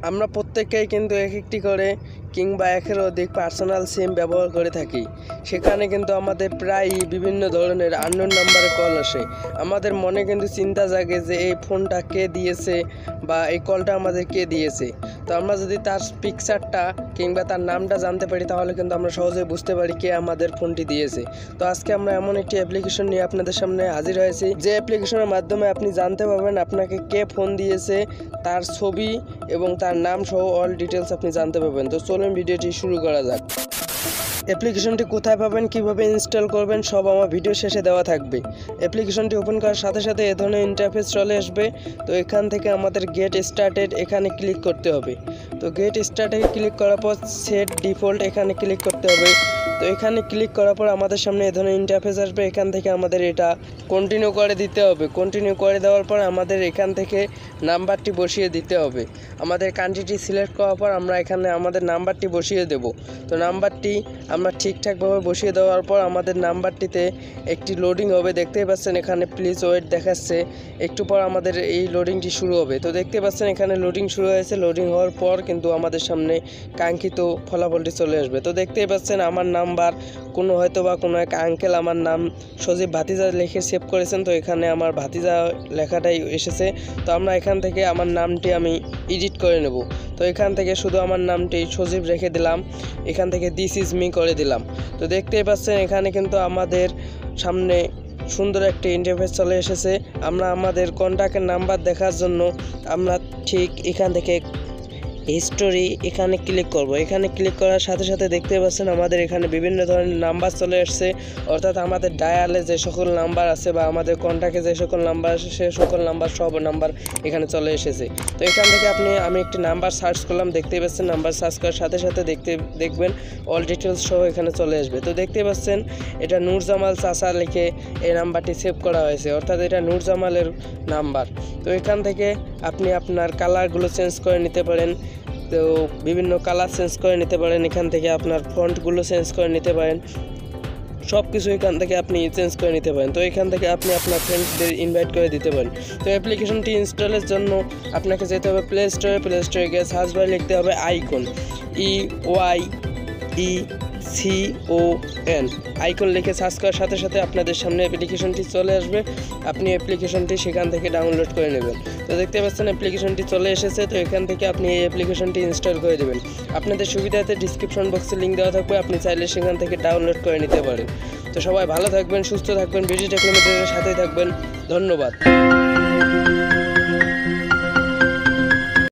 আমরা প্রত্যেকেই কিন্তু এক একটি করে কিংবা একের অধিক পার্সোনাল সিম ব্যবহার করে থাকি। সেখানে কিন্তু আমাদের প্রায়ই বিভিন্ন ধরনের আননোন নাম্বারে কল আসে। আমাদের মনে কিন্তু চিন্তা জাগে যে এই ফোনটা কে দিয়েছে বা এই কলটা আমাদের কে দিয়েছে। তো আমরা যদি তার পিকচারটা কিংবা তার নামটা জানতে পারি তাহলে কিন্তু আমরা সহজেই বুঝতে পারি কে আমাদের ফোনটি দিয়েছে। তো আজকে আমরা এমন একটি অ্যাপ্লিকেশন নিয়ে আপনাদের সামনে হাজির হয়েছি, যে অ্যাপ্লিকেশনের মাধ্যমে আপনি জানতে পারবেন আপনাকে কে ফোন দিয়েছে, তার ছবি এবং তার নাম সহ অল ডিটেলস আপনি জানতে পারবেন। তো চলুন ভিডিওটি শুরু করা যাক। অ্যাপ্লিকেশনটি কোথায় পাবেন, কিভাবে ইনস্টল করবেন সব আমার ভিডিও শেষে দেওয়া থাকবে। অ্যাপ্লিকেশনটি ওপেন করার সাথে সাথে এ ধরনের ইন্টারফেস চলে আসবে। তো এখান থেকে আমাদের গেট স্টার্টেড এখানে ক্লিক করতে হবে। তো গেট স্টার্টেড ক্লিক করার পর সেট ডিফল্ট এখানে ক্লিক করতে হবে। তো এখানে ক্লিক করার পর আমাদের সামনে এ ধরনের ইন্টারফেস আসবে। এখান থেকে আমাদের এটা কন্টিনিউ করে দিতে হবে। কন্টিনিউ করে দেওয়ার পর আমাদের এখান থেকে নাম্বারটি বসিয়ে দিতে হবে। আমাদের কান্ট্রিটি সিলেক্ট করার পর আমরা এখানে আমাদের নাম্বারটি বসিয়ে দেব। তো নাম্বারটি আমরা ঠিকঠাকভাবে বসিয়ে দেওয়ার পর আমাদের নাম্বারটিতে একটি লোডিং হবে। দেখতেই পাচ্ছেন এখানে প্লিজ ওয়েট দেখাচ্ছে। একটু পর আমাদের এই লোডিংটি শুরু হবে। তো দেখতে পাচ্ছেন এখানে লোডিং শুরু হয়েছে। লোডিং হওয়ার পর কিন্তু আমাদের সামনে কাঙ্ক্ষিত ফলাফলটি চলে আসবে। তো দেখতেই পাচ্ছেন আমার নাম্বার হয়তো বা কোনো এক আঙ্কেল আমার নাম শজীব ভাতিজা লিখে সেভ করেছেন। তো এখানে আমার ভাতিজা লেখাটাই এসেছে। তো আমরা এখান থেকে আমার নামটি আমি এডিট করে নেব। তো এখান থেকে শুধু আমার নামটি শজীব রেখে দিলাম, এখান থেকে দিস ইজ মি করে দিলাম। তো দেখতেই পাচ্ছেন এখানে কিন্তু আমাদের সামনে সুন্দর একটি ইন্টারফেস চলে এসেছে। আমরা আমাদের কন্ট্যাক্টের নাম্বার দেখার জন্য আমরা ঠিক এখান থেকে হিস্টোরি এখানে ক্লিক করব। এখানে ক্লিক করার সাথে সাথে দেখতে পাচ্ছেন আমাদের এখানে বিভিন্ন ধরনের নাম্বার চলে আসছে, অর্থাৎ আমাদের ডায়ালে যে সকল নাম্বার আছে বা আমাদের কন্ট্যাক্টে যে সকল নাম্বার আছে সে সকল নাম্বার সব নাম্বার এখানে চলে এসেছে। তো এখান থেকে আমি একটি নাম্বার সার্চ করলাম। দেখতেই পাচ্ছেন নাম্বার সার্চ করার সাথে সাথে দেখবেন অল ডিটেলস সহ এখানে চলে আসবে। তো দেখতেই পাচ্ছেন এটা নূর জামাল চাচা লিখে এই নাম্বারটি সেভ করা হয়েছে, অর্থাৎ এটা নূর জামালের নাম্বার। তো এখান থেকে আপনি আপনার কালারগুলো চেঞ্জ করে নিতে পারেন। তো বিভিন্ন কালার চেঞ্জ করে নিতে পারেন। এখান থেকে আপনার ফন্টগুলো চেঞ্জ করে নিতে পারেন। সব কিছু এখান থেকে আপনি চেঞ্জ করে নিতে পারেন। তো এখান থেকে আপনি আপনার ফ্রেন্ডসদের ইনভাইট করে দিতে পারেন। তো অ্যাপ্লিকেশনটি ইনস্টলের জন্য আপনাকে যেতে হবে প্লে স্টোরে গিয়ে সার্চ বারে লিখতে হবে আইকন, EYECON আইকন লিখে সার্চ করার সাথে সাথে আপনাদের সামনে অ্যাপ্লিকেশনটি চলে আসবে। আপনি অ্যাপ্লিকেশনটি সেখান থেকে ডাউনলোড করে নেবেন। তো দেখতে পাচ্ছেন অ্যাপ্লিকেশনটি চলে এসেছে। তো এখান থেকে আপনি এই অ্যাপ্লিকেশনটি ইনস্টল করে দেবেন। আপনাদের সুবিধাতে ডিসক্রিপশন বক্সে লিঙ্ক দেওয়া থাকবে, আপনি চাইলে সেখান থেকে ডাউনলোড করে নিতে পারেন। তো সবাই ভালো থাকবেন, সুস্থ থাকবেন, বিডি টেকনোলজির সাথেই থাকবেন। ধন্যবাদ।